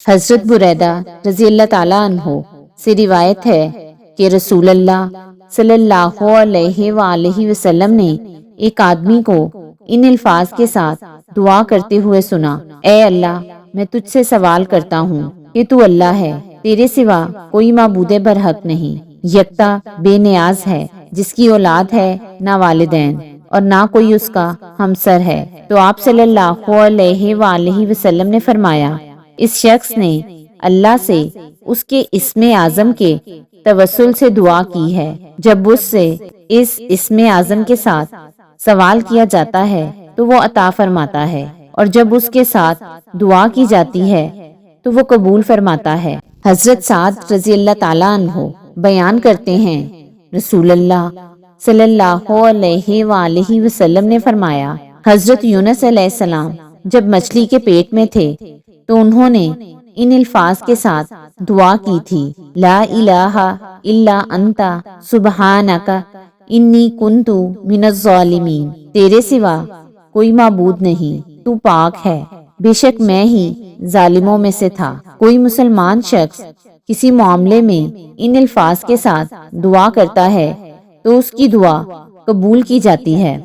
حضرت بریدہ رضی اللہ تعالیٰ عنہ سے روایت ہے کہ رسول اللہ صلی اللہ علیہ وآلہ وسلم نے ایک آدمی کو ان الفاظ کے ساتھ دعا کرتے ہوئے سنا: اے اللہ، میں تجھ سے سوال کرتا ہوں کہ تو اللہ ہے، تیرے سوا کوئی معبود برحق نہیں، یکتا بے نیاز ہے، جس کی اولاد ہے نہ والدین اور نہ کوئی اس کا ہمسر ہے۔ تو آپ صلی اللہ علیہ وآلہ وسلم نے فرمایا: اس شخص نے اللہ سے اس کے اسم اعظم کے توسل سے دعا کی ہے۔ جب اس سے اس اسم اعظم کے ساتھ سوال کیا جاتا ہے تو وہ عطا فرماتا ہے، اور جب اس کے ساتھ دعا کی جاتی ہے تو وہ قبول فرماتا ہے۔ حضرت سعد رضی اللہ تعالیٰ عنہ بیان کرتے ہیں، رسول اللہ صلی اللہ علیہ وآلہ وسلم نے فرمایا: حضرت یونس علیہ السلام جب مچھلی کے پیٹ میں تھے تو انہوں نے ان الفاظ کے ساتھ دعا کی تھی: لا الہ الا انت سبحانک انی کنت من الظالمین۔ تیرے سوا کوئی معبود نہیں، تو پاک ہے، بے شک میں ہی ظالموں میں سے تھا۔ کوئی مسلمان شخص کسی معاملے میں ان الفاظ کے ساتھ دعا کرتا ہے تو اس کی دعا قبول کی جاتی ہے۔